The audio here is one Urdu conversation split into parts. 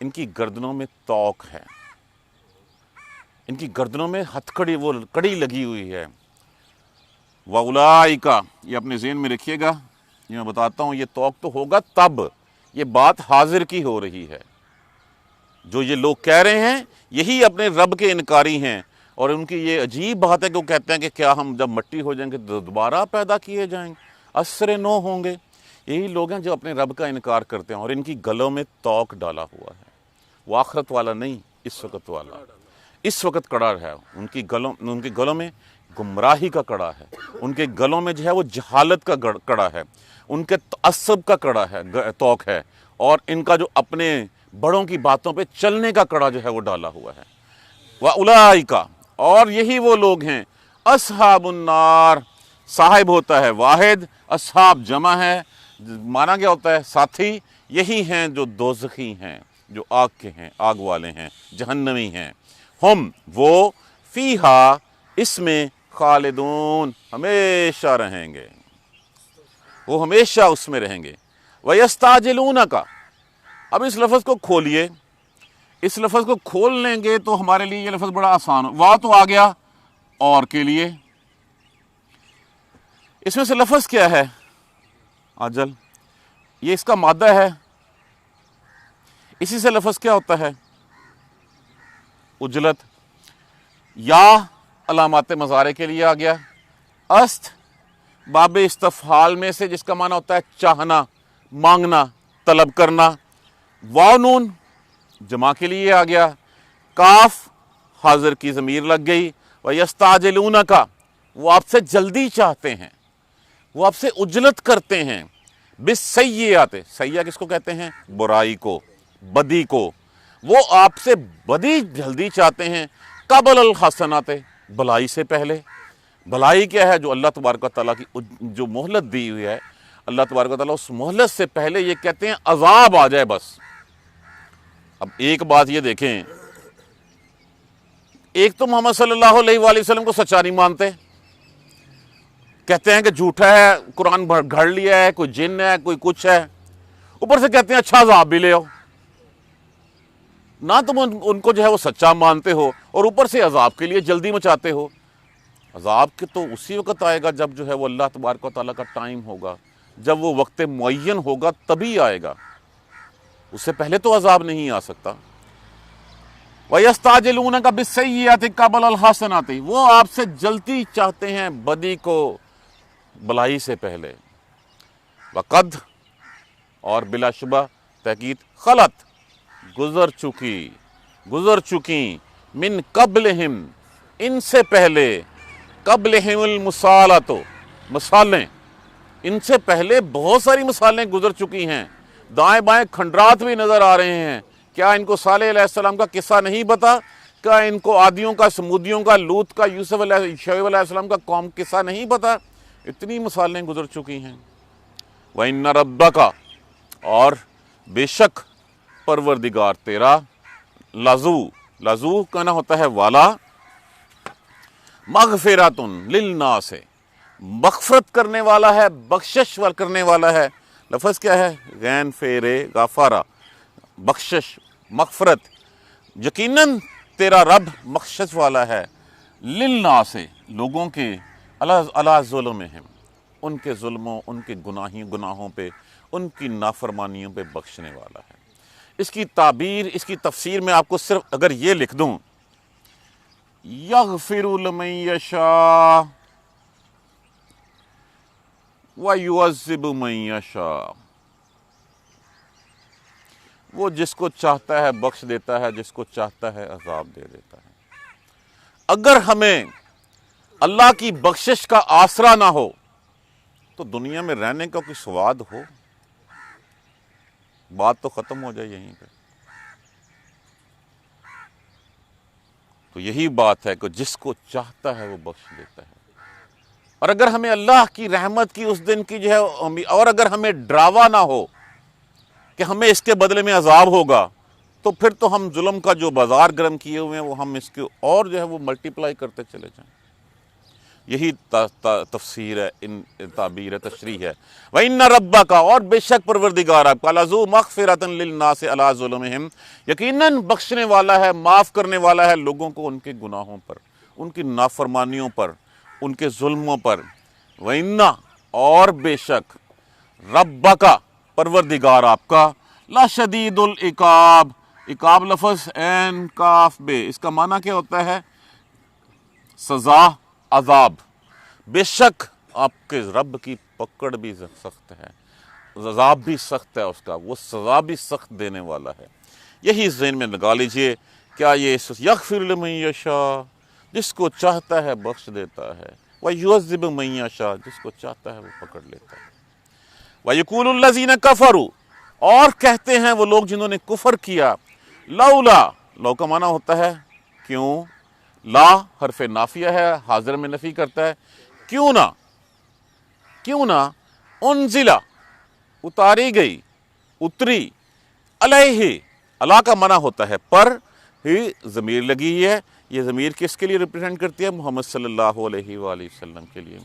ان کی گردنوں میں توق ہے، ان کی گردنوں میں ہتھکڑی، وہ کڑی لگی ہوئی ہے۔ وَأُولَٰئِکَ، یہ اپنے ذہن میں رکھیے گا، یہ میں بتاتا ہوں، یہ توق تو ہوگا تب، یہ بات حاضر کی ہو رہی ہے۔ جو یہ لوگ کہہ رہے ہیں یہی اپنے رب کے انکاری ہیں، اور ان کی یہ عجیب بات ہے کہ وہ کہتے ہیں کہ کیا ہم جب مٹی ہو جائیں گے تو دوبارہ پیدا کیے جائیں گے، عصر نو ہوں گے۔ یہی لوگ ہیں جو اپنے رب کا انکار کرتے ہیں، اور ان کی گلوں میں توق ڈالا ہوا ہے۔ وہ آخرت والا نہیں، اس وقت والا، اس وقت کڑا ہے۔ ان کی گلوں میں گمراہی کا کڑا ہے، ان کے گلوں میں جو ہے وہ جہالت کا کڑا ہے، ان کے تعصب کا کڑا ہے، توق ہے، اور ان کا جو اپنے بڑوں کی باتوں پہ چلنے کا کڑا جو ہے وہ ڈالا ہوا ہے۔ وَأُولَٰئِکَ، اور یہی وہ لوگ ہیں، اصحاب النار، صاحب ہوتا ہے واحد، اصحاب جمع ہے، مانا کیا ہوتا ہے ساتھی، یہی ہیں جو دوزخی ہیں، جو آگ کے ہیں، آگ والے ہیں، جہنمی ہیں۔ ہم، وہ، فیہا، اس میں، خالدون، ہمیشہ رہیں گے، وہ ہمیشہ اس میں رہیں گے۔ وَيَسْتَعْجِلُونَكَ، اب اس لفظ کو کھولیے، اس لفظ کو کھول لیں گے تو ہمارے لیے یہ لفظ بڑا آسان ہو۔ واہ تو آ گیا اور کے لیے، اس میں سے لفظ کیا ہے؟ عجل، یہ اس کا مادہ ہے، اسی سے لفظ کیا ہوتا ہے؟ اجلت۔ یا علامات مضارع کے لیے آ گیا، است باب استفعال میں سے، جس کا معنی ہوتا ہے چاہنا، مانگنا، طلب کرنا۔ واو نون جمع کے لیے آ گیا، کاف حاضر کی ضمیر لگ گئی۔ وَيَسْتَعْجِلُونَكَ، وہ آپ سے جلدی چاہتے ہیں، وہ آپ سے عجلت کرتے ہیں، بِالسَّیِّئَاتِ، سیئہ کس کو کہتے ہیں؟ برائی کو، بدی کو، وہ آپ سے بدی جلدی چاہتے ہیں، قبل الحسنات، بھلائی سے پہلے۔ بھلائی کیا ہے؟ جو اللہ تبارک و تعالیٰ کی جو مہلت دی ہوئی ہے، اللہ تبارک و تعالیٰ اس مہلت سے پہلے یہ کہتے ہیں عذاب آ جائے بس۔ اب ایک بات یہ دیکھیں، ایک تو محمد صلی اللہ علیہ وآلہ وسلم کو سچا نہیں مانتے، کہتے ہیں کہ جھوٹا ہے، قرآن گھڑ لیا ہے، کوئی جن ہے، کوئی کچھ ہے، اوپر سے کہتے ہیں اچھا عذاب بھی لے آؤ۔ نہ تم ان کو جو ہے وہ سچا مانتے ہو، اور اوپر سے عذاب کے لیے جلدی مچاتے ہو۔ عذاب کے تو اسی وقت آئے گا جب جو ہے وہ اللہ تبارک و تعالیٰ کا ٹائم ہوگا، جب وہ وقت معین ہوگا تبھی آئے گا، اس سے پہلے تو عذاب نہیں آ سکتا۔ وَيَسْتَعْجِلُونَكَ بِالسَّيِّئَاتِ قَبْلَ الْحَسَنَاتِ، وہ آپ سے جلدی چاہتے ہیں بدی کو بلائی سے پہلے۔ وَقَدْ، اور بلا شبہ تحقیق، خلط، گزر چکی، من قبلہم، ان سے پہلے، قبلہم المثالۃ، مثالیں، ان سے پہلے بہت ساری مثالیں گزر چکی ہیں، دائیں بائیں کھنڈرات بھی نظر آ رہے ہیں۔ کیا ان کو صالح علیہ السلام کا قصہ نہیں پتا؟ کیا ان کو عادیوں کا، سمودیوں کا، لوط کا، شعیب علیہ السلام کا قوم قصہ نہیں پتا؟ اتنی مثالیں گزر چکی ہیں۔ وَإِنَّ رَبَّكَ، اور بے شک پروردگار تیرا، لذو کہنا ہوتا ہے والا، مغفرۃ للناس، مغفرت کرنے والا ہے، بخشش کرنے والا ہے۔ لفظ کیا ہے؟ غین فیرے غفارہ، بخشش، مغفرت۔ یقیناً تیرا رب بخشش والا ہے، للناس، لوگوں کے، علی ظلمہم، ان کے ظلموں، ان کے گناہوں پہ، ان کی نافرمانیوں پہ بخشنے والا ہے۔ اس کی تعبیر، اس کی تفسیر میں آپ کو صرف اگر یہ لکھ دوں، یغفر لمن یشاء ویعذب من یشاء، وہ جس کو چاہتا ہے بخش دیتا ہے، جس کو چاہتا ہے عذاب دے دیتا ہے۔ اگر ہمیں اللہ کی بخشش کا آسرا نہ ہو تو دنیا میں رہنے کا کوئی سواد ہو؟ بات تو ختم ہو جائے یہیں پہ۔ تو یہی بات ہے کہ جس کو چاہتا ہے وہ بخش دیتا ہے۔ اور اگر ہمیں اللہ کی رحمت کی اس دن کی جو ہے، اور اگر ہمیں ڈراوا نہ ہو کہ ہمیں اس کے بدلے میں عذاب ہوگا، تو پھر تو ہم ظلم کا جو بازار گرم کیے ہوئے ہیں وہ ہم اس کے اور جو ہے وہ ملٹی پلائی کرتے چلے جائیں۔ یہی تفسیر ہے، ان تعبیر تشریح ہے۔ وَإِنَّ رَبَّكَ، اور بے شک پروردگار آپ کا، لَذُو مَغْفِرَةٍ لِلنَّاسِ عَلَىٰ ظُلُمِهِمْ، یقیناً بخشنے والا ہے، معاف کرنے والا ہے لوگوں کو ان کے گناہوں پر، ان کی نافرمانیوں پر، ان کے ظلموں پر۔ وَإِنَّ، اور بے شک، رَبَّكَ، پروردگار آپ کا، لَشَدِيدُ الْعِقَابِ، عقاب لفظ عین کاف بے، اس کا معنی کیا ہوتا ہے؟ سزا، عذاب۔ بے شک آپ کے رب کی پکڑ بھی سخت ہے، عذاب بھی سخت ہے اس کا، وہ سزا بھی سخت دینے والا ہے۔ یہی ذہن میں لگا لیجئے، کیا یہ یغفر لمن یشاء، جس کو چاہتا ہے بخش دیتا ہے، ویعذب من یشاء، جس کو چاہتا ہے وہ پکڑ لیتا ہے۔ وَيَقُولُ الَّذِينَ كَفَرُوا، اور کہتے ہیں وہ لوگ جنہوں نے کفر کیا، لولا، لو کا معنی ہوتا ہے کیوں، لا حرف نافیہ ہے، حاضر میں نفی کرتا ہے، کیوں نہ، کیوں نہ، انزلہ، اتاری گئی، اتری، علیہ، اللہ کا معنی ہوتا ہے پر، ہی ضمیر لگی ہے، یہ ضمیر کس کے لیے ریپرزینٹ کرتی ہے؟ محمد صلی اللہ علیہ وآلہ وسلم کے لیے۔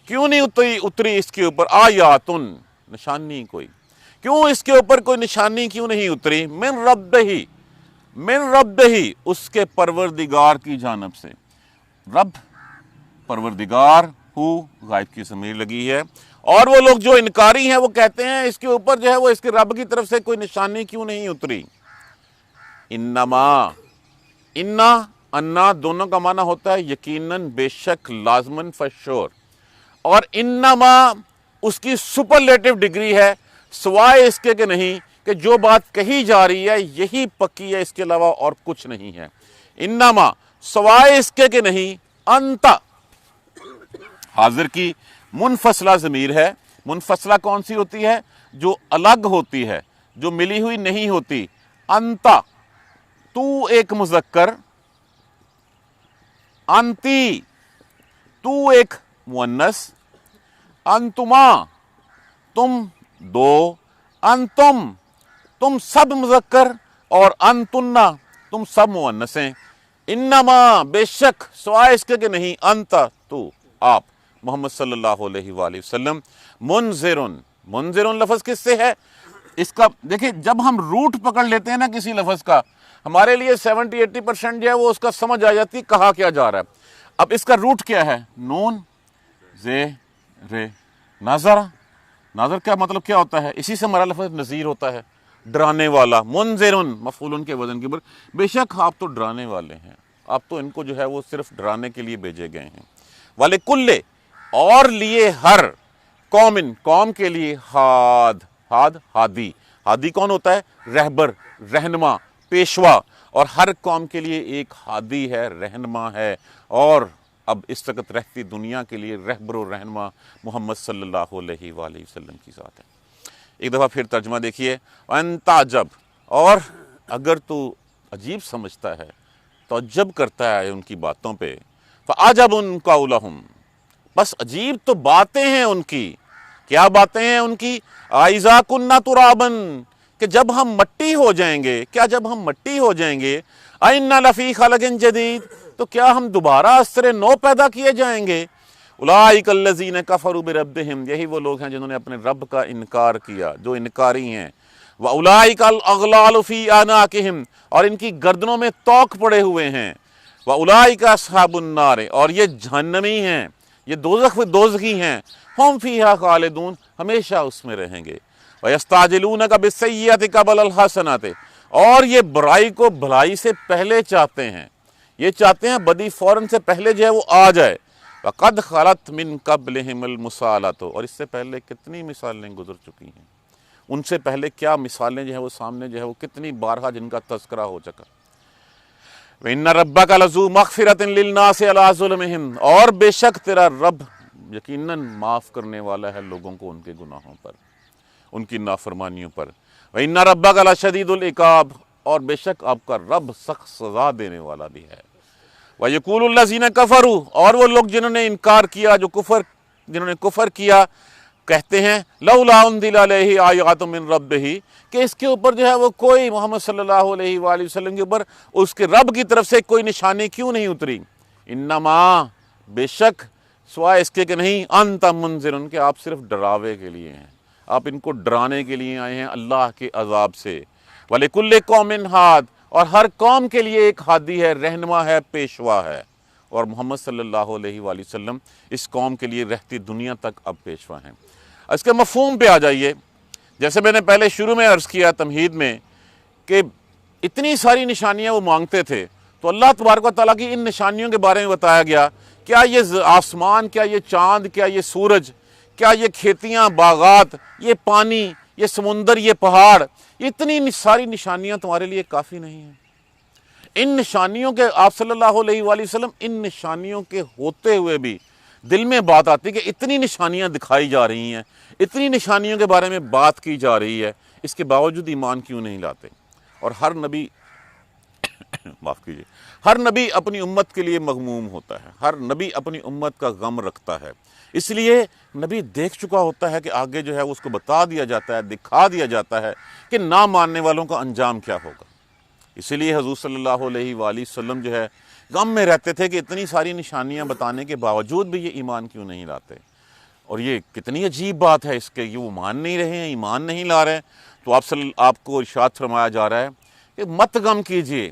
کیوں نہیں اتری اس کے اوپر آیاتن، نشانی کوئی، کیوں اس کے اوپر کوئی نشانی کیوں نہیں اتری؟ من ربہ، من ربہ، اس کے پروردگار کی جانب سے۔ رب، پروردگار، ہو غائب کی ضمیر لگی ہے، اور وہ لوگ جو انکاری ہیں وہ کہتے ہیں اس کے اوپر جو ہے وہ اس کے رب کی طرف سے کوئی نشانی کیوں نہیں اتری۔ انما، انا، انا دونوں کا معنی ہوتا ہے یقیناً، بے شک، لازماً، فشور، اور انما اس کی سپرلیٹو ڈگری ہے، سوائے اس کے کہ نہیں کہ جو بات کہی جا رہی ہے یہی پکی ہے، اس کے علاوہ اور کچھ نہیں ہے۔ انما، سوائے اس کے کہ نہیں، انتا، حاضر کی منفصلہ ضمیر ہے۔ منفصلہ کون سی ہوتی ہے؟ جو الگ ہوتی ہے، جو ملی ہوئی نہیں ہوتی۔ انتا، تو ایک مذکر، انتی، تو ایک مؤنث، انتما، تم دو، انتم، تم سب مذکر، اور انتنا، تم سب مؤنثیں۔ انما، بے شک، سوائے اس کے کہ نہیں، انتا، تو، آپ، محمد صلی اللہ علیہ وآلہ وسلم، منذرن، منذرن لفظ کس سے ہے؟ اس کا دیکھیں، جب ہم روٹ پکڑ لیتے ہیں نا کسی لفظ کا، ہمارے لیے 70-80% جو ہے وہ اس کا سمجھ آ جاتی کہا کیا جا رہا ہے۔ اب اس کا روٹ کیا ہے؟ نون، زے، رے، ناظرہ، ناظر کا مطلب کیا ہوتا ہے؟ اسی سے ہمارا لفظ نذیر ہوتا ہے، ڈرانے والا۔ منذرن، مفعول کے وزن کے اوپر، بے شک آپ تو ڈرانے والے ہیں، آپ تو ان کو جو ہے وہ صرف ڈرانے کے لیے بھیجے گئے ہیں۔ وَلِكُلِّ، اور لیے ہر، قومن، قوم کے لیے، ہاد، ہاد، ہادی، ہادی کون ہوتا ہے؟ رہبر، رہنما، پیشوا، اور ہر قوم کے لیے ایک ہادی ہے، رہنما ہے، اور اب اس وقت رہتی دنیا کے لیے رہبر و رہنما محمد صلی اللہ علیہ وآلہ وسلم کی ذات ہے۔ ایک دفعہ پھر ترجمہ دیکھیے، وَإِن تَعْجَبْ، اور اگر تو عجیب سمجھتا ہے، تعجب کرتا ہے ان کی باتوں پہ، فَعَجَبٌ قَوْلُهُمْ، بس عجیب تو باتیں ہیں ان کی۔ کیا باتیں ہیں ان کی؟ آئذا کنا ترابن، کہ جب ہم مٹی ہو جائیں گے، کیا جب ہم مٹی ہو جائیں گے، اِنَّا لَفِي خَلَقٍ جَدِيدٍ، تو کیا ہم دوبارہ اثر نو پیدا کیے جائیں گے۔ اولئک الذین کفروا بربہم، یہی وہ لوگ ہیں جنہوں نے اپنے رب کا انکار کیا، جو انکاری ہیں۔ وَأُولَئِكَ الْأَغْلَالُ فِي أَعْنَاقِهِمْ، اور ان کی گردنوں میں توق پڑے ہوئے ہیں۔ وَأُولَئِكَ أَصْحَابُ النَّارِ، اور یہ جہنمی ہیں، یہ دوزخی ہیں، ہم فیہا خالدون، ہمیشہ اس میں رہیں گے۔ وَيَسْتَعْجِلُونَكَ بِالسَّيِّئَةِ قَبْلَ الْحَسَنَةِ، اور یہ برائی کو بھلائی سے پہلے چاہتے ہیں، یہ چاہتے ہیں بدی فوراً سے پہلے جو ہے وہ آ جائے۔ وَقَدْ خَلَتْ مِن قَبْلِهِمُ الْمُثَالَةُ، اور اس سے پہلے کتنی مثالیں گزر چکی ہیں، ان سے پہلے کیا مثالیں جو ہیں وہ سامنے جو ہے وہ کتنی بارہا جن کا تذکرہ ہو چکا۔ وَإِنَّ رَبَّكَ لَذُو مَغْفِرَةٍ لِلنَّاسِ عَلَىٰ ظُلْمِهِمْ، اور بے شک تیرا رب یقیناً معاف کرنے والا ہے لوگوں کو ان کے گناہوں پر، ان کی نافرمانیوں پر۔ وَإِنَّ رَبَّكَ لَشَدِيدُ الْعِقَابِ، اور بے شک آپ کا رب سخت سزا دینے والا بھی ہے۔ وَيَقُولُ الَّذِينَ كَفَرُوا، اور وہ لوگ جنہوں نے انکار کیا، جنہوں نے کفر کیا، کہتے ہیں لولا انزل علیہ آیات من ربہ، کہ اس کے اوپر جو ہے وہ کوئی، محمد صلی اللہ علیہ وآلہ وسلم کے اوپر اس کے رب کی طرف سے کوئی نشانی کیوں نہیں اتری۔ انما، بے شک، سوائے اس کے کہ نہیں انت منذر، کہ آپ صرف ڈراوے کے لیے ہیں، آپ ان کو ڈرانے کے لیے آئے ہیں اللہ کے عذاب سے۔ وَلِكُلِّ قَوْمٍ ہاد، اور ہر قوم کے لیے ایک ہادی ہے، رہنما ہے، پیشوا ہے، اور محمد صلی اللہ علیہ وآلہ وسلم اس قوم کے لیے رہتی دنیا تک اب پیشوا ہیں۔ اس کے مفہوم پہ آ جائیے۔ جیسے میں نے پہلے شروع میں عرض کیا تمہید میں کہ اتنی ساری نشانیاں وہ مانگتے تھے، تو اللہ تبارک و تعالیٰ کی ان نشانیوں کے بارے میں بتایا گیا، کیا یہ آسمان، کیا یہ چاند، کیا یہ سورج، کیا یہ کھیتیاں، باغات، یہ پانی، یہ سمندر، یہ پہاڑ، اتنی ساری نشانیاں تمہارے لیے کافی نہیں ہیں؟ ان نشانیوں کے آپ صلی اللہ علیہ وآلہ وسلم ان نشانیوں کے ہوتے ہوئے بھی دل میں بات آتی کہ اتنی نشانیاں دکھائی جا رہی ہیں، اتنی نشانیوں کے بارے میں بات کی جا رہی ہے، اس کے باوجود ایمان کیوں نہیں لاتے؟ اور ہر نبی معاف کیجیے، ہر نبی اپنی امت کے لیے مغموم ہوتا ہے، ہر نبی اپنی امت کا غم رکھتا ہے، اس لیے نبی دیکھ چکا ہوتا ہے کہ آگے جو ہے اس کو بتا دیا جاتا ہے، دکھا دیا جاتا ہے کہ نہ ماننے والوں کا انجام کیا ہوگا۔ اسی لیے حضور صلی اللہ علیہ وآلہ وسلم جو ہے غم میں رہتے تھے کہ اتنی ساری نشانیاں بتانے کے باوجود بھی یہ ایمان کیوں نہیں لاتے۔ اور یہ کتنی عجیب بات ہے اس کے، یہ وہ مان نہیں رہے ہیں، ایمان نہیں لا رہے ہیں، تو آپ کو ارشاد فرمایا جا رہا ہے کہ مت غم کیجئے،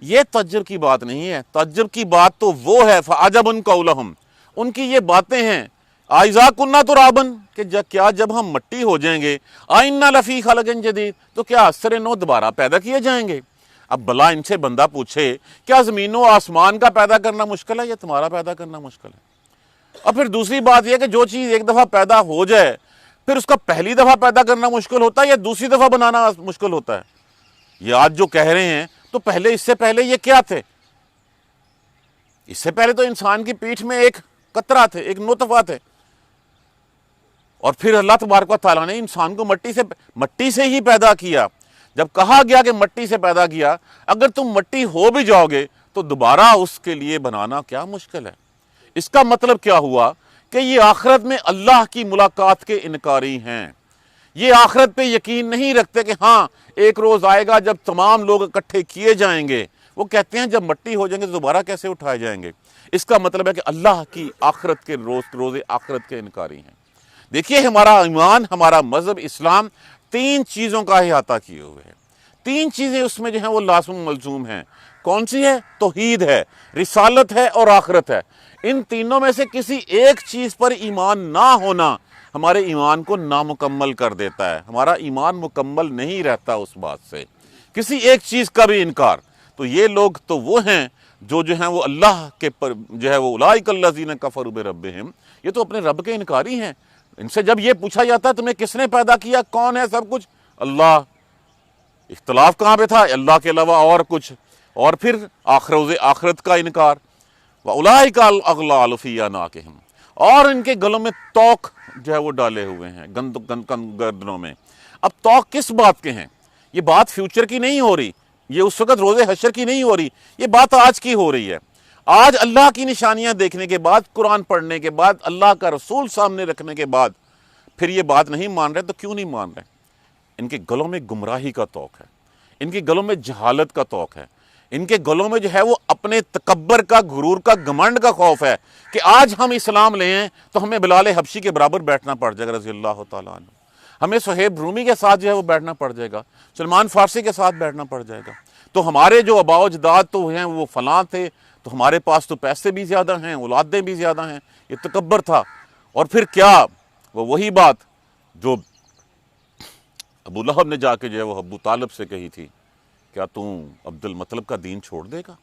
یہ تعجب کی بات نہیں ہے، تعجب کی بات تو وہ ہے فَعَجَبٌ قَوْلُهُمْ، ان کی یہ باتیں ہیں آئذا کننا ترابن، کہ کیا جب ہم مٹی ہو جائیں گے، آئنہ لفی خلق جدید، تو کیا سر نو دوبارہ پیدا کیے جائیں گے؟ اب بلا ان سے بندہ پوچھے کیا زمین و آسمان کا پیدا کرنا مشکل ہے یا تمہارا پیدا کرنا مشکل ہے؟ اور پھر دوسری بات یہ کہ جو چیز ایک دفعہ پیدا ہو جائے پھر اس کا پہلی دفعہ پیدا کرنا مشکل ہوتا ہے یا دوسری دفعہ بنانا مشکل ہوتا ہے؟ یہ آج جو کہہ رہے ہیں تو پہلے اس سے پہلے یہ کیا تھے؟ اس سے پہلے تو انسان کی پیٹھ میں ایک قطرہ تھے، ایک نطفہ تھے، اور پھر اللہ تبارک و تعالیٰ نے انسان کو مٹی سے ہی پیدا کیا۔ جب کہا گیا کہ مٹی سے پیدا کیا، اگر تم مٹی ہو بھی جاؤ گے تو دوبارہ اس کے لیے بنانا کیا مشکل ہے؟ اس کا مطلب کیا ہوا کہ یہ آخرت میں اللہ کی ملاقات کے انکاری ہیں، یہ آخرت پہ یقین نہیں رکھتے کہ ہاں ایک روز آئے گا جب تمام لوگ اکٹھے کیے جائیں گے، وہ کہتے ہیں جب مٹی ہو جائیں گے تو دوبارہ کیسے اٹھائے جائیں گے؟ اس کا مطلب ہے کہ اللہ کی آخرت کے روز آخرت کے انکاری ہیں۔ دیکھیے ہمارا ایمان، ہمارا مذہب اسلام تین چیزوں کا احاطہ کیے ہوئے ہیں، تین چیزیں اس میں جو ہیں وہ لازم ملزوم ہیں۔ کون سی ہے؟ توحید ہے، رسالت ہے اور آخرت ہے۔ ان تینوں میں سے کسی ایک چیز پر ایمان نہ ہونا ہمارے ایمان کو نامکمل کر دیتا ہے، ہمارا ایمان مکمل نہیں رہتا اس بات سے، کسی ایک چیز کا بھی انکار۔ تو یہ لوگ تو وہ ہیں جو ہیں وہ اللہ کے پر جو ہے وہ اولئک الذین کفروا بربہم، یہ تو اپنے رب کے انکاری ہیں۔ ان سے جب یہ پوچھا جاتا ہے تمہیں کس نے پیدا کیا، کون ہے سب کچھ؟ اللہ۔ اختلاف کہاں پہ تھا؟ اللہ کے علاوہ اور کچھ، اور پھر آخرت کا انکار۔ وَأُولَٰئِكَ الْأَغْلَالُ فِي أَعْنَاقِهِمْ، اور ان کے گلوں میں توق جو ہے وہ ڈالے ہوئے ہیں گردنوں میں۔ اب توق کس بات کے ہیں؟ یہ بات فیوچر کی نہیں ہو رہی، یہ اس وقت روز حشر کی نہیں ہو رہی، یہ بات آج کی ہو رہی ہے۔ آج اللہ کی نشانیاں دیکھنے کے بعد، قرآن پڑھنے کے بعد، اللہ کا رسول سامنے رکھنے کے بعد پھر یہ بات نہیں مان رہے، تو کیوں نہیں مان رہے؟ ان کے گلوں میں گمراہی کا توق ہے، ان کے گلوں میں جہالت کا توق ہے، ان کے گلوں میں جو ہے وہ اپنے تکبر کا، غرور کا، گھمنڈ کا خوف ہے کہ آج ہم اسلام لے ہیں تو ہمیں بلال حبشی کے برابر بیٹھنا پڑ جائے گا رضی اللہ تعالیٰ عنہ، ہمیں صہیب رومی کے ساتھ جو ہے وہ بیٹھنا پڑ جائے گا، سلمان فارسی کے ساتھ بیٹھنا پڑ جائے گا، تو ہمارے جو آباء و اجداد تو ہیں وہ فلاں تھے، تو ہمارے پاس تو پیسے بھی زیادہ ہیں، اولادیں بھی زیادہ ہیں۔ یہ تکبر تھا۔ اور پھر کیا؟ وہ وہی بات جو ابو لہب نے جا کے جو ہے وہ ابو طالب سے کہی تھی، کیا تم عبد المطلب کا دین چھوڑ دے گا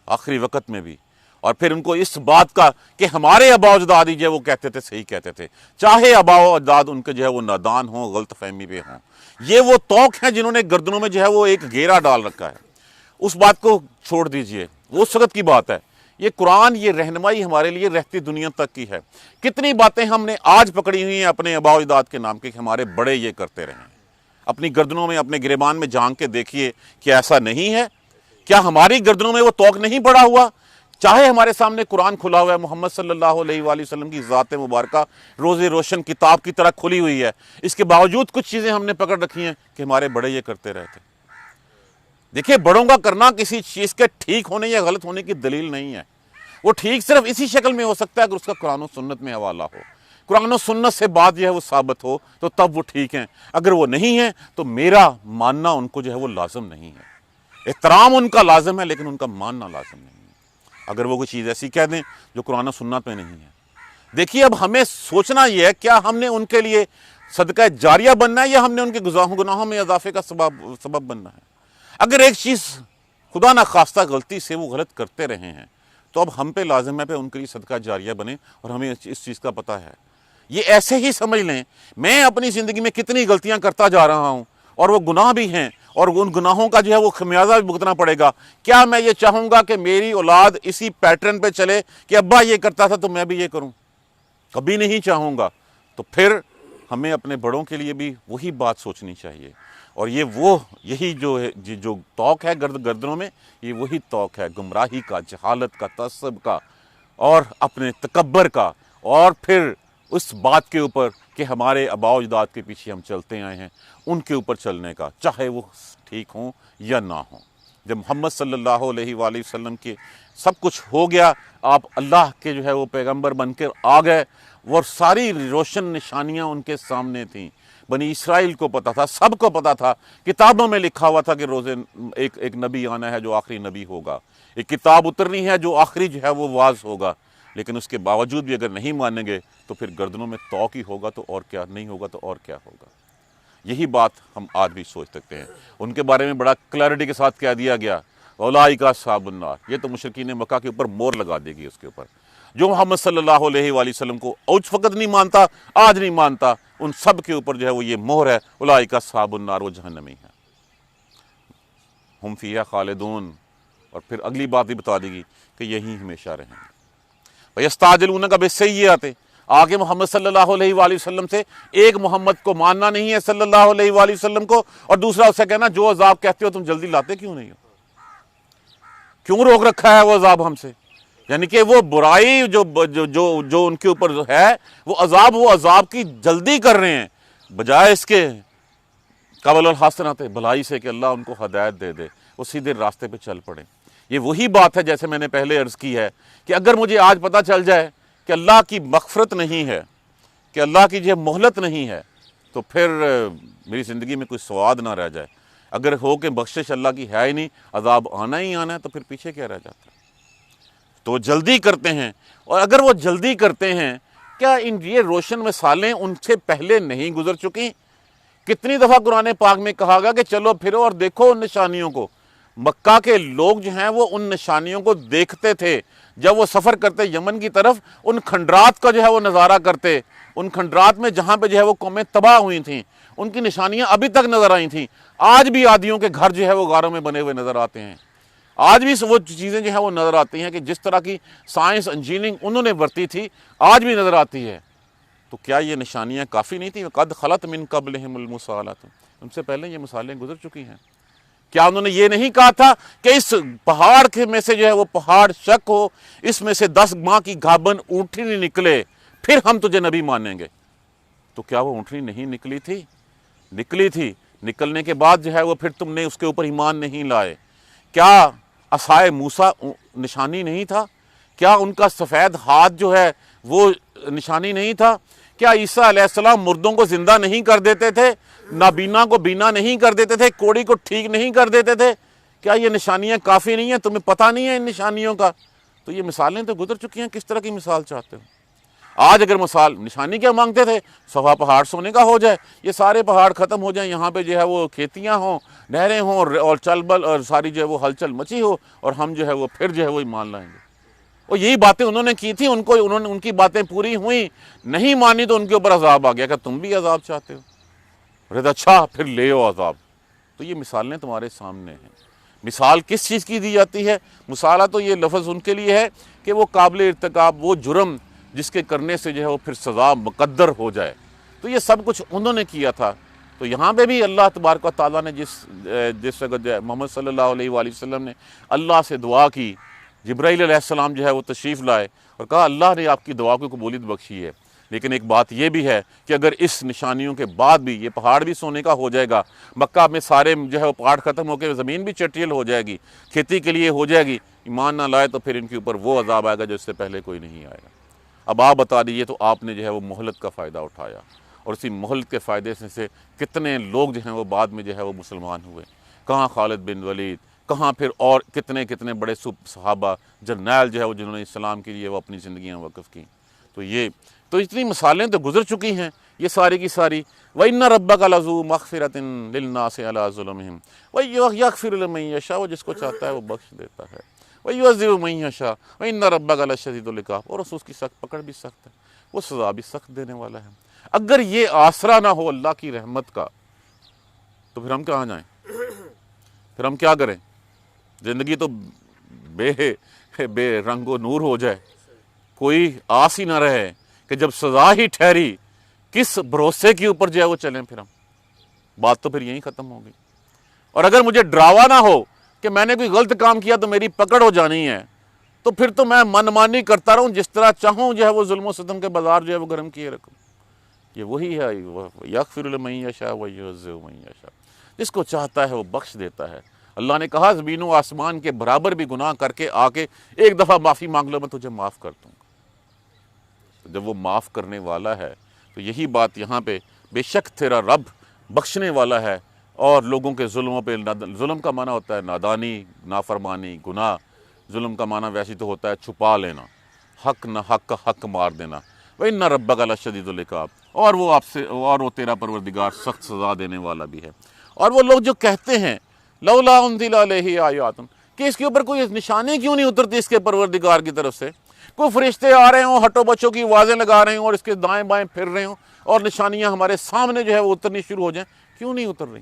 آخری وقت میں بھی؟ اور پھر ان کو اس بات کا کہ ہمارے آباء و اجداد ہی جو ہے وہ کہتے تھے، صحیح کہتے تھے، چاہے آباء و اجداد ان کے جو ہے وہ نادان ہوں، غلط فہمی پہ ہوں۔ یہ وہ توق ہیں جنہوں نے گردنوں میں جو ہے وہ ایک گھیرا ڈال رکھا ہے۔ اس بات کو چھوڑ دیجئے، وہ اس وقت کی بات ہے۔ یہ قرآن، یہ رہنمائی ہمارے لیے رہتی دنیا تک کی ہے۔ کتنی باتیں ہم نے آج پکڑی ہوئی ہیں اپنے آباء و اجداد کے نام کے کہ ہمارے بڑے یہ کرتے رہے ہیں۔ اپنی گردنوں میں، اپنے گریبان میں جھانک کے دیکھیے کہ ایسا نہیں ہے؟ کیا ہماری گردنوں میں وہ توق نہیں پڑا ہوا؟ چاہے ہمارے سامنے قرآن کھلا ہوا ہے، محمد صلی اللہ علیہ وآلہ وسلم کی ذات مبارکہ روز روشن کتاب کی طرح کھلی ہوئی ہے، اس کے باوجود کچھ چیزیں ہم نے پکڑ رکھی ہیں کہ ہمارے بڑے یہ کرتے رہتے۔ دیکھیے بڑوں کا کرنا کسی چیز کے ٹھیک ہونے یا غلط ہونے کی دلیل نہیں ہے، وہ ٹھیک صرف اسی شکل میں ہو سکتا ہے اگر اس کا قرآن و سنت میں حوالہ ہو، قرآن و سنت سے بات جو ہے وہ ثابت ہو تو تب وہ ٹھیک ہیں، اگر وہ نہیں ہیں تو میرا ماننا ان کو جو ہے وہ لازم نہیں ہے۔ احترام ان کا لازم ہے لیکن ان کا ماننا لازم نہیں ہے، اگر وہ کوئی چیز ایسی کہہ دیں جو قرآن و سنت میں نہیں ہے۔ دیکھیے اب ہمیں سوچنا یہ ہے کیا ہم نے ان کے لیے صدقہ جاریہ بننا ہے یا ہم نے ان کے گناہوں میں اضافے کا سبب بننا ہے۔ اگر ایک چیز خدا نخواستہ غلطی سے وہ غلط کرتے رہے ہیں تو اب ہم پہ لازم ہے پہ ان کے لیے صدقہ جاریہ بنے، اور ہمیں اس چیز کا پتہ ہے۔ یہ ایسے ہی سمجھ لیں میں اپنی زندگی میں کتنی غلطیاں کرتا جا رہا ہوں اور وہ گناہ بھی ہیں اور ان گناہوں کا جو ہے وہ خمیازہ بھی بھگتنا پڑے گا، کیا میں یہ چاہوں گا کہ میری اولاد اسی پیٹرن پہ چلے کہ ابا یہ کرتا تھا تو میں بھی یہ کروں؟ کبھی نہیں چاہوں گا۔ تو پھر ہمیں اپنے بڑوں کے لیے بھی وہی بات سوچنی چاہیے، اور یہی جو توق ہے گردنوں میں، یہ وہی توق ہے گمراہی کا، جہالت کا، تعصب کا، اور اپنے تکبر کا، اور پھر اس بات کے اوپر کہ ہمارے آباء و اجداد کے پیچھے ہم چلتے آئے ہیں ان کے اوپر چلنے کا، چاہے وہ ٹھیک ہوں یا نہ ہوں۔ جب محمد صلی اللہ علیہ وآلہ وسلم کے سب کچھ ہو گیا، آپ اللہ کے جو ہے وہ پیغمبر بن کر آ گئے، وہ ساری روشن نشانیاں ان کے سامنے تھیں، بنی اسرائیل کو پتا تھا، سب کو پتا تھا، کتابوں میں لکھا ہوا تھا کہ روزے ایک نبی آنا ہے جو آخری نبی ہوگا، ایک کتاب اترنی ہے جو آخری جو ہے وہ واعظ ہوگا، لیکن اس کے باوجود بھی اگر نہیں مانیں گے تو پھر گردنوں میں توق ہی ہوگا، تو اور کیا، نہیں ہوگا تو اور کیا ہوگا۔ یہی بات ہم آج بھی سوچ سکتے ہیں۔ ان کے بارے میں بڑا کلیئرٹی کے ساتھ کہہ دیا گیا اولئک اصحاب النار، یہ تو مشرکین مکہ کے اوپر مور لگا دے گی اس کے اوپر۔ جو محمد صلی اللہ علیہ وآلہ وسلم کو اس وقت نہیں مانتا، آج نہیں مانتا، ان سب کے اوپر جو ہے وہ یہ مہر ہے، اولئک اصحاب النار، وہ جہنمی ہے، ہم فیہا خالدون۔ اور پھر اگلی بات بھی بتا دی گی کہ یہی ہمیشہ رہیں گے۔ وَيَسْتَعْجِلُونَكَ بِالسَّيِّئَاتِ، آگے محمد صلی اللہ علیہ وآلہ وسلم سے ایک محمد کو ماننا نہیں ہے صلی اللہ علیہ وآلہ وسلم کو، اور دوسرا اسے کہنا جو عذاب کہتے ہو تم جلدی لاتے کیوں نہیں ہو، کیوں روک رکھا ہے وہ عذاب ہم سے؟ یعنی کہ وہ برائی جو ان کے اوپر ہے، وہ عذاب کی جلدی کر رہے ہیں، بجائے اس کے قبل الحسنات، بھلائی سے، کہ اللہ ان کو ہدایت دے دے، وہ سیدھے راستے پہ چل پڑیں۔ یہ وہی بات ہے جیسے میں نے پہلے عرض کی ہے کہ اگر مجھے آج پتہ چل جائے کہ اللہ کی مغفرت نہیں ہے، کہ اللہ کی جو مہلت نہیں ہے، تو پھر میری زندگی میں کوئی سواد نہ رہ جائے۔ اگر ہو کہ بخشش اللہ کی ہے ہی نہیں، عذاب آنا ہی آنا ہے، تو پھر پیچھے کیا رہ جاتا ہے؟ تو وہ جلدی کرتے ہیں، اور اگر وہ جلدی کرتے ہیں، کیا یہ روشن مثالیں ان سے پہلے نہیں گزر چکی؟ کتنی دفعہ قرآن پاک میں کہا گیا کہ چلو پھرو اور دیکھو ان نشانیوں کو۔ مکہ کے لوگ جو ہیں وہ ان نشانیوں کو دیکھتے تھے، جب وہ سفر کرتے یمن کی طرف، ان کھنڈرات کا جو ہے وہ نظارہ کرتے، ان کھنڈرات میں جہاں پہ جو ہے وہ قومیں تباہ ہوئی تھیں، ان کی نشانیاں ابھی تک نظر آئی تھیں۔ آج بھی آدیوں کے گھر جو ہے وہ غاروں میں بنے ہوئے نظر آتے ہیں، آج بھی وہ چیزیں جو ہیں وہ نظر آتی ہیں کہ جس طرح کی سائنس انجینئرنگ انہوں نے برتی تھی آج بھی نظر آتی ہے۔ تو کیا یہ نشانیاں کافی نہیں تھیں؟ قد خلت من قبلہم المثالات، ان سے پہلے یہ مثالیں گزر چکی ہیں۔ کیا انہوں نے یہ نہیں کہا تھا کہ اس پہاڑ کے میں سے جو ہے وہ پہاڑ شک ہو، اس میں سے 10 ماہ کی گھابن اونٹنی نہیں نکلے پھر ہم تجھے نبی مانیں گے؟ تو کیا وہ اونٹنی نہیں نکلی تھی؟ نکلی تھی۔ نکلنے کے بعد جو ہے وہ پھر تم نے اس کے اوپر ایمان نہیں لائے۔ کیا عصائے موسیٰ نشانی نہیں تھا؟ کیا ان کا سفید ہاتھ جو ہے وہ نشانی نہیں تھا؟ کیا عیسیٰ علیہ السلام مردوں کو زندہ نہیں کر دیتے تھے؟ نابینا کو بینا نہیں کر دیتے تھے؟ کوڑی کو ٹھیک نہیں کر دیتے تھے؟ کیا یہ نشانیاں کافی نہیں ہیں؟ تمہیں پتہ نہیں ہے ان نشانیوں کا؟ تو یہ مثالیں تو گزر چکی ہیں، کس طرح کی مثال چاہتے ہو؟ آج اگر مثال نشانی کیا مانگتے تھے؟ صفا پہاڑ سونے کا ہو جائے، یہ سارے پہاڑ ختم ہو جائیں، یہاں پہ جو ہے وہ کھیتیاں ہوں، نہریں ہوں، اور چل بل اور ساری جو ہے وہ ہلچل مچی ہو، اور ہم جو ہے وہ پھر جو ہے وہ مان لائیں گے۔ اور یہی باتیں انہوں نے کی تھی، انہوں نے ان کی باتیں پوری ہوئیں، نہیں مانی تو ان کے اوپر عذاب آ گیا کہ تم بھی عذاب چاہتے ہو؟ اچھا پھر لے آؤ عذاب۔ تو یہ مثالیں تمہارے سامنے ہیں۔ مثال کس چیز کی دی جاتی ہے؟ مثالہ تو یہ لفظ ان کے لیے ہے کہ وہ قابل ارتکاب، وہ جرم جس کے کرنے سے جو ہے وہ پھر سزا مقدر ہو جائے۔ تو یہ سب کچھ انہوں نے کیا تھا۔ تو یہاں پہ بھی اللہ تبارک و تعالیٰ نے جس وقت محمد صلی اللہ علیہ وآلہ وسلم نے اللہ سے دعا کی، جبرائیل علیہ السلام جو ہے وہ تشریف لائے اور کہا اللہ نے آپ کی دعا کو قبولیت بخشی ہے، لیکن ایک بات یہ بھی ہے کہ اگر اس نشانیوں کے بعد بھی یہ پہاڑ بھی سونے کا ہو جائے گا، مکہ میں سارے جو ہے وہ پہاڑ ختم ہو کے زمین بھی چٹیل ہو جائے گی، کھیتی کے لیے ہو جائے گی، ایمان نہ لائے تو پھر ان کے اوپر وہ عذاب آئے گا جو اس سے پہلے کوئی نہیں آئے گا۔ اب آپ بتا دیجئے، تو آپ نے جو ہے وہ مہلت کا فائدہ اٹھایا، اور اسی مہلت کے فائدے سے کتنے لوگ جو ہیں وہ بعد میں جو ہے وہ مسلمان ہوئے۔ کہاں خالد بن ولید، کہاں پھر اور کتنے کتنے بڑے صحابہ جرنیل جو ہے وہ جنہوں نے اسلام کے لیے وہ اپنی زندگیاں وقف کی۔ تو اتنی مثالیں تو گزر چکی ہیں یہ ساری کی ساری۔ وَإِنَّ رَبَّكَ لَذُو مَغْفِرَةٍ لِلنَّاسِ عَلَىٰ ظُلُمِهِمْ وَيَغْفِرُ لِمَن يَشَاءُ، وہ جس کو چاہتا ہے وہ بخش دیتا ہے، وَيُعَذِّبُ مَن يَشَاءُ وَإِنَّ رَبَّكَ لَشَدِيدُ الْعِقَابِ، اور اس کی سخت پکڑ بھی سخت ہے، وہ سزا بھی سخت دینے والا ہے۔ اگر یہ آسرا نہ ہو اللہ کی رحمت کا تو پھر ہم کہاں جائیں؟ پھر ہم کیا کریں؟ زندگی تو بے رنگ و نور ہو جائے، کوئی آس ہی نہ رہے کہ جب سزا ہی ٹھہری کس بھروسے کے اوپر جو ہے وہ چلیں پھر ہم، بات تو پھر یہیں ختم ہوگی۔ اور اگر مجھے ڈراوا نہ ہو کہ میں نے کوئی غلط کام کیا تو میری پکڑ ہو جانی ہے، تو پھر تو میں من مانی کرتا رہوں، جس طرح چاہوں جو ہے وہ ظلم و ستم کے بازار جو ہے وہ گرم کیے رکھوں۔ یہ وہی ہے، یغفر لمن یشاء ویعذب من یشاء، جس کو چاہتا ہے وہ بخش دیتا ہے۔ اللہ نے کہا زمین و آسمان کے برابر بھی گناہ کر کے آ کے ایک دفعہ معافی مانگ لو، میں تجھے معاف کر دوں گا۔ جب وہ معاف کرنے والا ہے تو یہی بات یہاں پہ، بے شک تیرا رب بخشنے والا ہے، اور لوگوں کے ظلموں پہ، ظلم کا معنی ہوتا ہے نادانی، نافرمانی، گناہ۔ ظلم کا معنی ویسے تو ہوتا ہے چھپا لینا، حق نہ حق کا حق مار دینا۔ وَإِنَّ رَبَّكَ لَشَدِيدُ الْعِقَابِ، اور وہ آپ سے، اور وہ تیرا پروردگار سخت سزا دینے والا بھی ہے۔ اور وہ لوگ جو کہتے ہیں لولا انزل علیہ آیات، کہ اس کے اوپر کوئی نشانی کیوں نہیں اترتی اس کے پروردگار کی طرف سے، کوئی فرشتے آ رہے ہوں، ہٹو بچوں کی آوازیں لگا رہے ہوں اور اس کے دائیں بائیں پھر رہے ہوں اور نشانیاں ہمارے سامنے جو ہے وہ اترنی شروع ہو جائیں، کیوں نہیں اتر رہی؟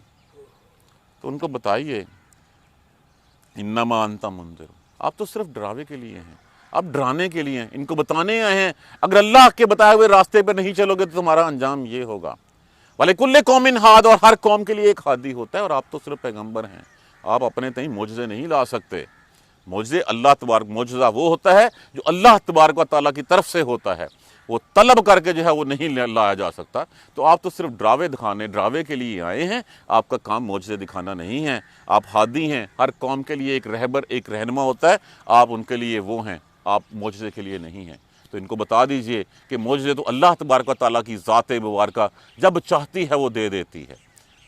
تو ان کو بتائیے انما انت منذر، آپ تو صرف ڈراوے کے لیے ہیں، آپ ڈرانے کے لیے ہیں، ان کو بتانے آئے ہیں اگر اللہ کے بتائے ہوئے راستے پہ نہیں چلو گے تو تمہارا انجام یہ ہوگا۔ وَلِكُلِّ قَوْمٍ ہاد، اور ہر قوم کے لیے ایک ہادی ہوتا ہے، اور آپ تو صرف پیغمبر ہیں، آپ اپنے تئیں معجزے نہیں لا سکتے۔ معجزے اللہ تبارک، معجزہ وہ ہوتا ہے جو اللہ تبارک و تعالیٰ کی طرف سے ہوتا ہے، وہ طلب کر کے جو ہے وہ نہیں لایا جا سکتا۔ تو آپ تو صرف ڈراوے کے لیے آئے ہیں، آپ کا کام معجزے دکھانا نہیں ہے، آپ ہادی ہیں، ہر قوم کے لیے ایک رہبر، ایک رہنما ہوتا ہے، آپ ان کے لیے وہ ہیں، آپ معجزے کے لیے نہیں ہیں۔ تو ان کو بتا دیجئے کہ معجزے تو اللہ تبارک و تعالیٰ کی ذات مبارکہ جب چاہتی ہے وہ دے دیتی ہے،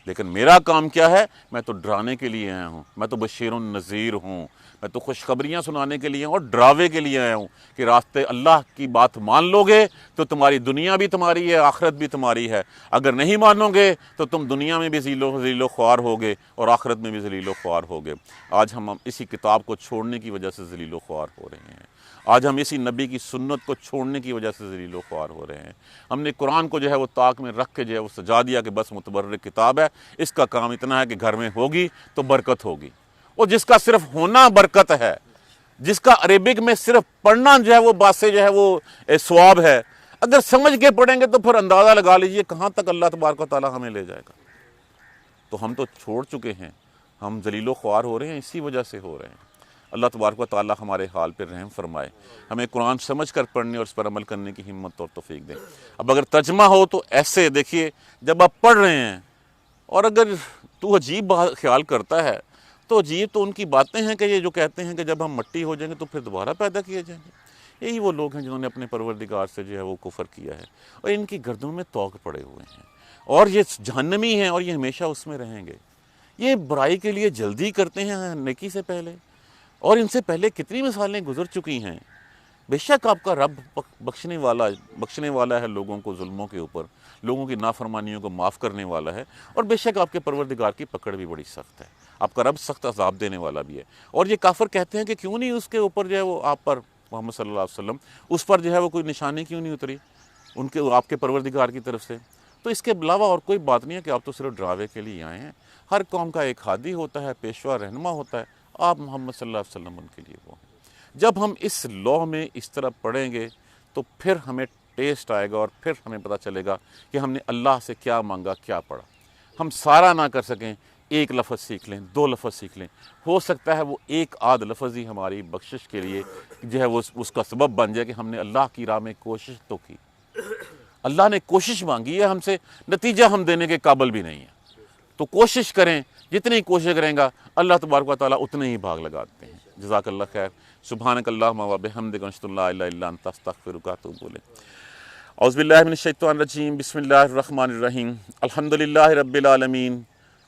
لیکن میرا کام کیا ہے؟ میں تو ڈرانے کے لیے آیا ہوں، میں تو بشیر و نذیر ہوں، میں تو خوشخبریاں سنانے کے لیے اور ڈراوے کے لیے آیا ہوں کہ راستے اللہ کی بات مان لو گے تو تمہاری دنیا بھی تمہاری ہے، آخرت بھی تمہاری ہے، اگر نہیں مانو گے تو تم دنیا میں بھی ذلیل و خوار ہوگے اور آخرت میں بھی ذلیل و خوار ہوگے۔ آج ہم اسی کتاب کو چھوڑنے کی وجہ سے ذلیل و خوار ہو رہے ہیں، آج ہم اسی نبی کی سنت کو چھوڑنے کی وجہ سے ذلیل و خوار ہو رہے ہیں۔ ہم نے قرآن کو جو ہے وہ طاق میں رکھ کے جو ہے وہ سجا دیا کہ بس متبرک کتاب ہے، اس کا کام اتنا ہے کہ گھر میں ہوگی تو برکت ہوگی، اور جس کا صرف ہونا برکت ہے، جس کا عربک میں صرف پڑھنا جو ہے وہ باعث جو ہے وہ ثواب ہے، اگر سمجھ کے پڑھیں گے تو پھر اندازہ لگا لیجئے کہاں تک اللہ تبارک و تعالیٰ ہمیں لے جائے گا۔ تو ہم تو چھوڑ چکے ہیں، ہم ذلیل و خوار ہو رہے ہیں، اسی وجہ سے ہو رہے ہیں۔ اللہ تبارک و تعالیٰ ہمارے حال پر رحم فرمائے، ہمیں قرآن سمجھ کر پڑھنے اور اس پر عمل کرنے کی ہمت اور توفیق دے۔ اب اگر ترجمہ ہو تو ایسے دیکھیے، جب آپ پڑھ رہے ہیں اور اگر تو عجیب بات خیال کرتا ہے تو عجیب تو ان کی باتیں ہیں کہ یہ جو کہتے ہیں کہ جب ہم مٹی ہو جائیں گے تو پھر دوبارہ پیدا کیے جائیں گے۔ یہی وہ لوگ ہیں جنہوں نے اپنے پروردگار سے جو ہے وہ کفر کیا ہے، اور ان کی گردنوں میں توق پڑے ہوئے ہیں، اور یہ جہنمی ہیں اور یہ ہمیشہ اس میں رہیں گے۔ یہ برائی کے لیے جلدی کرتے ہیں نیکی سے پہلے، اور ان سے پہلے کتنی مثالیں گزر چکی ہیں۔ بے شک آپ کا رب بخشنے والا ہے لوگوں کو ظلموں کے اوپر، لوگوں کی نافرمانیوں کو معاف کرنے والا ہے، اور بے شک آپ کے پروردگار کی پکڑ بھی بڑی سخت ہے، آپ کا رب سخت عذاب دینے والا بھی ہے۔ اور یہ کافر کہتے ہیں کہ کیوں نہیں اس کے اوپر جو ہے وہ آپ پر، محمد صلی اللہ علیہ وسلم، اس پر جو ہے وہ کوئی نشانی کیوں نہیں اتری ان کے، آپ کے پروردگار کی طرف سے؟ تو اس کے علاوہ اور کوئی بات نہیں ہے کہ آپ تو صرف ڈراوے کے لیے آئے ہیں۔ ہر قوم کا ایک ہادی ہوتا ہے، پیشوا رہنما ہوتا ہے، آپ محمد صلی اللہ علیہ وسلم ان کے لیے وہ ہیں۔ جب ہم اس لوح میں اس طرح پڑھیں گے تو پھر ہمیں ٹیسٹ آئے گا، اور پھر ہمیں پتہ چلے گا کہ ہم نے اللہ سے کیا مانگا، کیا پڑھا۔ ہم سارا نہ کر سکیں، ایک لفظ سیکھ لیں، 2 لفظ سیکھ لیں، ہو سکتا ہے وہ ایک آدھ لفظ ہی ہماری بخشش کے لیے جو ہے وہ اس کا سبب بن جائے کہ ہم نے اللہ کی راہ میں کوشش تو کی۔ اللہ نے کوشش مانگی ہے ہم سے، نتیجہ ہم دینے کے قابل بھی نہیں ہیں، تو کوشش کریں، جتنی کوشش کریں گا اللہ تبارک و تعالیٰ اتنے ہی بھاگ لگاتے ہیں۔ جزاک اللہ خیر. سبحانک اللہم و بحمدک اشہد ان لا الہ الا انت استغفرک و اتوب الیک. اعوذ باللہ من الشیطان الرجیم. بسم اللہ الرحمن الرحیم. الحمدللہ رب العالمین.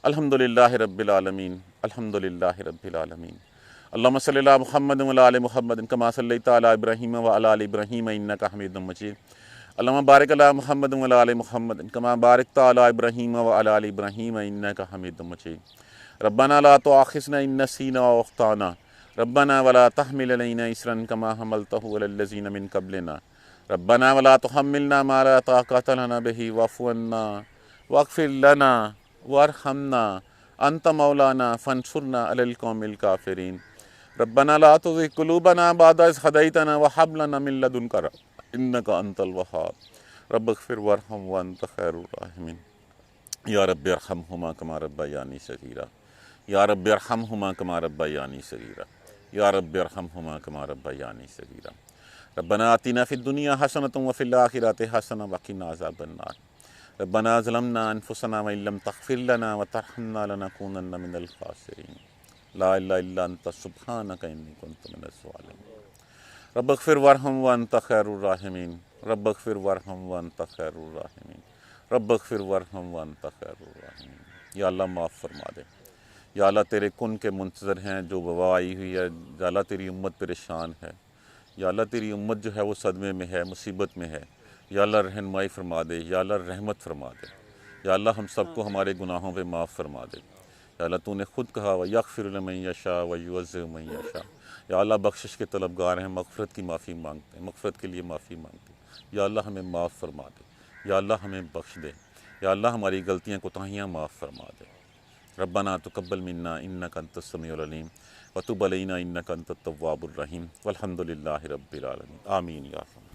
الحمدللہ رب العالمین. الحمدللہ رب العالمین. اللہم صلی علی محمد و علی آل محمد کما صلیت علی ابراہیم و علی آل ابراہیم انک حمید مجید. اللہم بارک علی محمد و علی آل محمد کما بارکت علی ابراہیم و علی آل ابراہیم انک حمید مجید. ربنا لا تؤاخذنا ان نسینا و اخطانا ربنا ولا تحمل علینا اصرا کما حملته علی الذین من قبلنا ربنا ولا تحملنا ما لا طاقة لنا به واعف عنا واغفر لنا وارحمنا انت مولانا فانصرنا علی القوم الکافرین. ربنا لا تزغ قلوبنا بعد إذ هديتنا وهب لنا من لدنك رحمة إنك أنت الوهاب رب اغفر وارحم وأنت خير الراحمين. یا رب ارحمهما كما ربياني صغيرا. یا رب ارحمهما كما ربياني صغيرا. یا رب ارحمهما كما ربياني صغيرا. ربنا آتنا في الدنيا حسنة وفي الآخرة حسنة وقنا عذاب النار. ربنا ظلمنا أنفسنا وإن لم تغفر لنا وترحمنا لنكونن من الخاسرين. لا الہ الا انت سبحانک انی کنت من الظالمین. رب اغفر وارحم وانت خیر الراحمین. رب اغفر وارحم وانت خیر الراحمین. رب اغفر وارحم وانت خیر الراحمین. یا اللہ معاف فرما دے. یا اللہ تیرے کن کے منتظر ہیں جو وبا آئی ہوئی ہے. یا اللہ تیری امت پریشان ہے. یا اللہ تیری امت جو ہے وہ صدمے میں ہے، مصیبت میں ہے. یا اللہ رہنمائی فرما دے. یا اللہ رحمت فرما دے. یا اللہ ہم سب کو ہمارے گناہوں پہ معاف فرما دے. یا اللہ تو نے خود کہا وَيَغْفِرُ لَمَن يَشَاءُ وَيُعَذِّبُ مَن يَشَاءُ. یا اللہ بخشش کے طلبگار ہیں، مغفرت کی معافی مانگتے ہیں، مغفرت کے لیے معافی مانگتے ہیں. یا اللہ ہمیں معاف فرما دے. یا اللہ ہمیں بخش دے. یا اللہ ہماری غلطیاں کوتاہیاں معاف فرما دے. ربنا تقبل منا انک انت السمیع العلیم وتب علینا انک انت التواب الرحیم والحمد للہ رب العالمین. آمین یا رب.